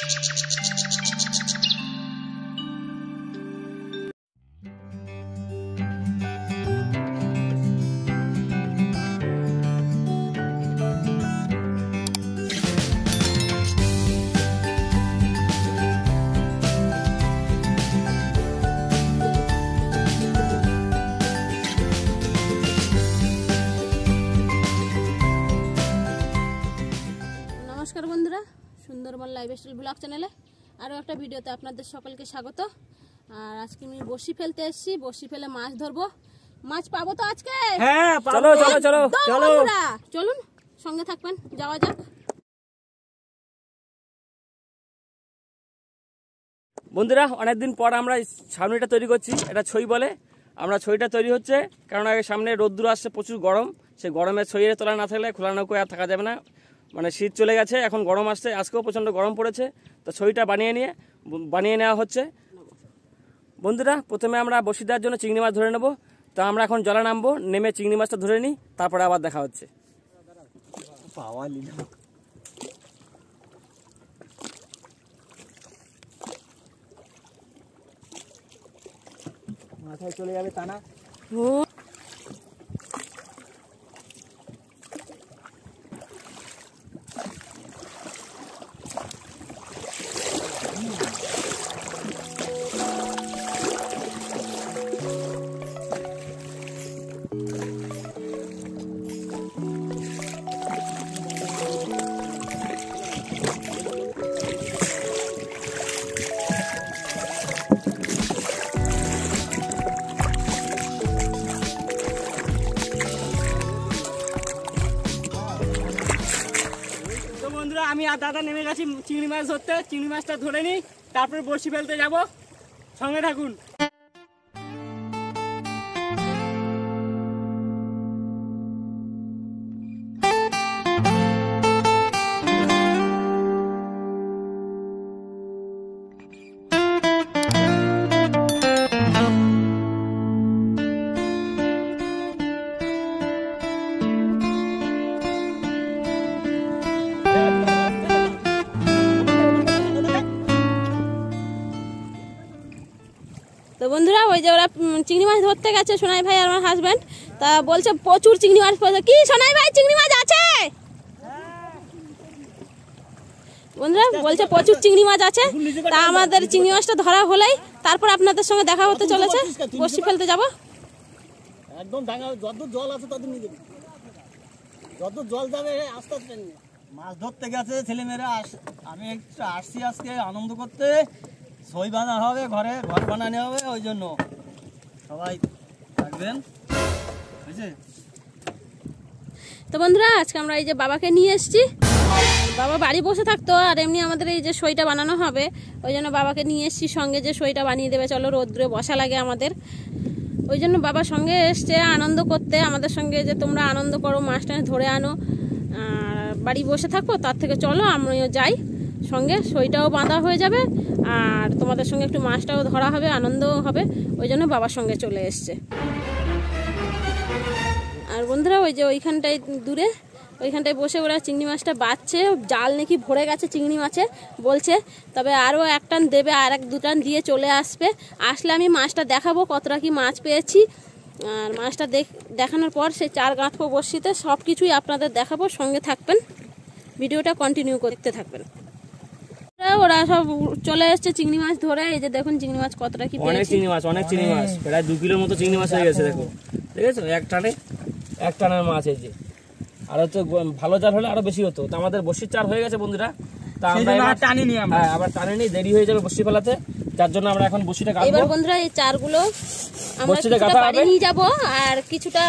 नमस्कार बंधुरा Sundarban lifestyle blog चैनेले आरो एक भिडियोते आपनादेर सकलके स्वागत। और आज के मैं बसी फेलते एसेছি, बसी फेले माछ धरबो। माछ पाबो तो आजके? হ্যাঁ চলো চলো চলো চলো চলুন সঙ্গে থাকবেন, যাওয়া যাক। বন্ধুরা অনেকদিন পর আমরা ছাউনিটা তৈরি করছি, এটা ছই বলে। আমরা ছইটা তৈরি হচ্ছে কারণ আগে সামনে রোদ্দুর আসছে, প্রচুর গরম। সেই গরমে ছইয়ের তলা না থাকলে খোলা নৌকোয় আর থাকা যাবে না। মানে শীত চলে গেছে, এখন গরম আসছে, আজকেও প্রচণ্ড গরম পড়েছে। তো ছইটা বানিয়ে নেওয়া হচ্ছে। বন্ধুরা প্রথমে আমরা বসি দেওয়ার জন্য চিংড়ি মাছ ধরে নেব। তো আমরা এখন জলে নামবো, নেমে চিংড়ি মাছটা ধরে নিই, তারপরে আবার দেখা হচ্ছে। মাথায় চলে যাবে টানা। আমি আর দাদা নেমে গেছি চিংড়ি মাছ ধরতে। চিংড়ি মাছটা ধরে নিই, তারপরে বড়শি ফেলতে যাব। সঙ্গে থাকুন। তো বন্ধুরা ওই যে ওরা চিংড়ি মাছ ধরতে গেছে, সোনাই ভাই আর আমার হাজবেন্ড। তা বলছে প্রচুর চিংড়ি মাছ পড়েছে। কি সোনাই ভাই চিংড়ি মাছ আছে? বন্ধুরা বলছে প্রচুর চিংড়ি মাছ আছে। তা আমাদের চিংড়ি মাছটা ধরা হলেই তারপর আপনাদের সঙ্গে দেখা হতে চলেছে, বড়শি ফেলতে যাব। একদম ডাঙা যত জল আছে তত নিয়ে যাবে, যত জল যাবে আস্তে আস্তে মাছ ধরতে গেছে ছেলেমেয়েরা। আমি একটু আসছি আজকে আনন্দ করতে। ছই বাঁধা হবে, ঘর বানানো হবে, ওই জন্য সবাই থাকবেন, বুঝছে? তো বন্ধুরা আজকে আমরা এই যে বাবাকে নিয়ে এসেছি। বাবা বাড়ি বসে থাকতো, আর এমনি আমাদের এই যে সইটা বানানো হবে, ওই জন্য বাবাকে নিয়ে এসেছি সঙ্গে, যে সইটা বানিয়ে দেবে। চলো রোদ্রে বসা লাগে আমাদের, ওই জন্য বাবার সঙ্গে এসছে আনন্দ করতে আমাদের সঙ্গে, যে তোমরা আনন্দ করো, মাছটা ধরে আনো, আর বাড়ি বসে থাকো। তার থেকে চলো আমিও যাই সঙ্গে, সইটাও বাঁধা হয়ে যাবে, আর তোমাদের সঙ্গে একটু মাছটাও ধরা হবে, আনন্দও হবে। ওই জন্য বাবার সঙ্গে চলে এসছে। আর বন্ধুরা ওই যে ওইখানটায় দূরে, ওইখানটায় বসে ওরা চিংড়ি মাছটা বাঁচছে। জাল নাকি ভরে গেছে চিংড়ি মাছে বলছে, তবে আরও এক টান দেবে, আর এক দু টান দিয়ে চলে আসলে আমি মাছটা দেখাবো কতটা কি মাছ পেয়েছি। আর মাছটা দেখানোর পর সেই চার গাঁথবো বড়শিতে, সব কিছুই আপনাদের দেখাবো, সঙ্গে থাকবেন, ভিডিওটা কন্টিনিউ করতে থাকবেন। ওরা সব চলে এসছে চিংড়ি মাছ ধরে। এই যে দেখুন চিংড়ি মাছ কতটা কি, অনেক চিংড়ি মাছ, প্রায় 2 কিলোর মতো চিংড়ি মাছ হয়ে গেছে। দেখো দেখেছো, এক টানের মাছ এই যে। আর হচ্ছে ভালো জাল হলে আরো বেশি হতো। তো আমাদের বড়শির চার হয়ে গেছে বন্ধুরা, তা আমরা আবার টানিনি, দেরি হয়ে যাবে বড়শি ফেলাতে। যার জন্য আমরা এখন বড়শিটা গাঁথবো। এবার বন্ধুরা এই চারগুলো আমরা কিছুটা বাড়ি নিয়ে যাব, আর কিছুটা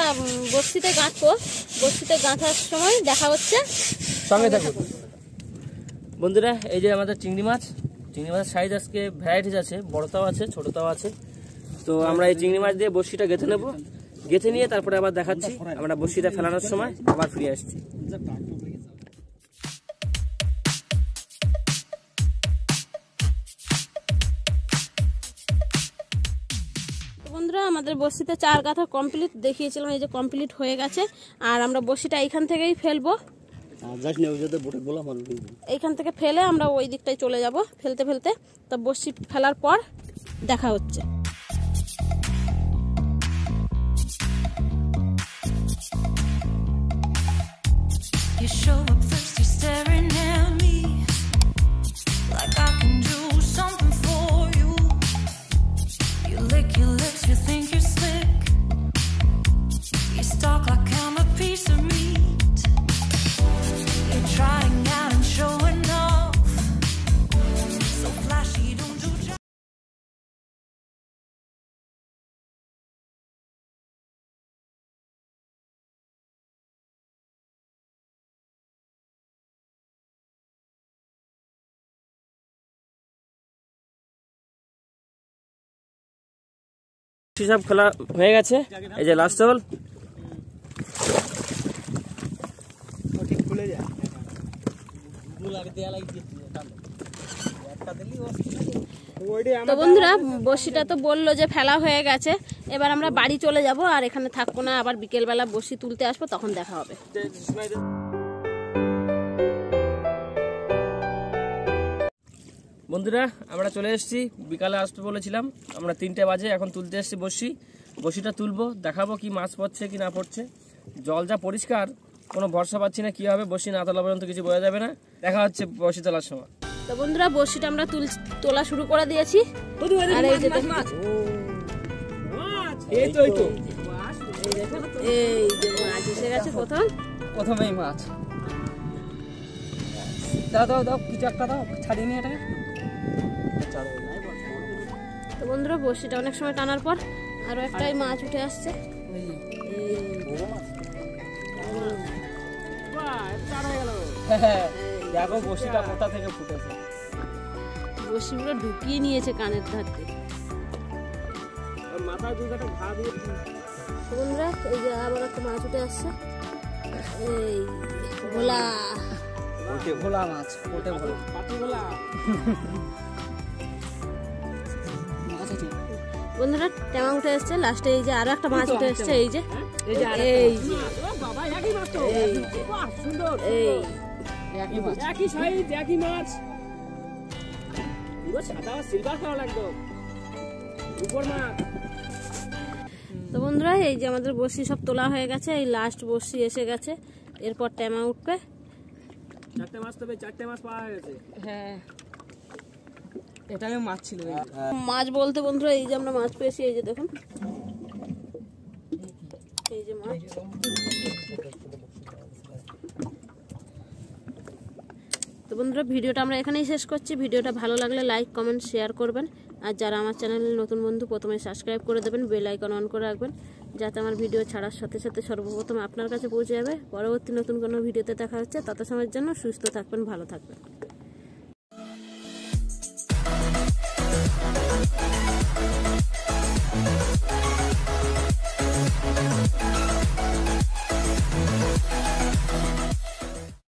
বড়শিতে গাঁথবো। বড়শিতে গাঁথার সময় দেখা হচ্ছে, সঙ্গে থাকুন। বন্ধুরা এই যে আমাদের চিংড়ি মাছের সাইজ আজকে ভ্যারাইটিস আছে, বড়টাও আছে, ছোটটাও আছে। তো আমরা এই চিংড়ি মাছ দিয়ে বড়শিটা গেঁথে নেব, গেঁথে নিয়ে তারপরে আবার দেখাচ্ছি। আমরা বড়শিটা ফেলানোর সময় আবার ফিরে আসছি। বন্ধুরা আমাদের বড়শিতে চার গাঁথা কমপ্লিট দেখিয়েছিলাম, এই যে কমপ্লিট হয়ে গেছে। আর আমরা বড়শিটা এইখান থেকেই ফেলবো। এইখান থেকে ফেলে আমরা ওই দিকটায় চলে যাব ফেলতে ফেলতে। তা বড়শি ফেলার পর দেখা হচ্ছে। You show up first, you're staring at me like I can do something for you. You lick your lips, you think you're slick. You stalk like I'm a piece of meat. You're trying out and showing off, so flashy, don't do jack. সব খোলা হয়ে গেছে, এই যে last হল। তো বন্ধুরা বড়শিটা তো বললো যে ফেলা হয়ে গেছে, এবার আমরা বাড়ি চলে যাব আর এখানে থাকবো না, আবার বিকেলবেলা বড়শি তুলতে আসবো, তখন দেখা হবে। বন্ধুরা আমরা চলে এসেছি, বিকালে আসতে বলেছিলাম, আমরা 3টে বাজে এখন তুলতে এসেছি বড়শি। বড়শিটা তুলবো, দেখাবো কি মাছ পড়ছে কি না পড়ছে। জল যা পরিষ্কার, কোনো ভরসা পাচ্ছি না কি হবে, বড়শি না তোলা পর্যন্ত কিছু বোঝা যাবে না। দেখা হচ্ছে বড়শি তোলার সময়। তো বন্ধুরা বড়শিটা আমরা তোলা শুরু করে দিয়েছি। আর এই যে এই তো এই যে মাছ এসে গেছে প্রথমেই মাছ। দাও দাও দাও, কিছু একটা দাও, ছাড়িয়ে নিয়ে এটাকে। তো বন্ধুরা বড়শিটা অনেক সময় টানার পর আরো একটাই মাছ উঠে আসছে। দেখো বড়শিটা কোথা থেকে ফুটেছে। বড়শি পুরো ঢুকিয়ে নিয়েছে কানের ধার থেকে। মাথায় দুই কাটা ঘা দিয়ে। বন্ধুরা এই যে আবার একটা মাছ উঠে আসছে, এই ভোলা ভোলা মাছ, ওটে ভোলা, পাতি ভোলা। বন্ধুরা টেমা উঠে আসছে, লাস্টে এই যে আরো একটা মাছ উঠে আসছে, এই যে এই যে বাবা একই মাছ তো, বাহ সুন্দর, এই একই মাছ, একই সাইজ, একই মাছ, পুরো সাদা সিলভার কালার একদম উপর মাছ। তো বন্ধুরা এই যে আমাদের বড়শি সব তোলা হয়ে গেছে, এই লাস্ট বড়শি এসে গেছে, এরপর টেমা উঠবে। 4টে মাছ, তবে 4টে মাছ পাওয়া গেছে। হ্যাঁ এটাই মাছ ছিল। মাছ বলতে বন্ধুরা এই যে আমরা মাছ পেয়েছি, এই যে দেখুন, এই যে মাছ। তো বন্ধুরা ভিডিওটা আমরা এখানেই শেষ করছি। ভিডিওটা ভালো লাগলে লাইক কমেন্ট শেয়ার করবেন, আর যারা আমার চ্যানেলে নতুন বন্ধু প্রথমে সাবস্ক্রাইব করে দেবেন, বেল আইকন অন করে রাখবেন, যাতে আমার ভিডিও ছাড়ার সাথে সাথে সর্বপ্রথম আপনার কাছে পৌঁছে যাবে। পরবর্তী নতুন কোনো ভিডিওতে দেখা হচ্ছে, তত সময়ের জন্য সুস্থ থাকবেন, ভালো থাকবেন।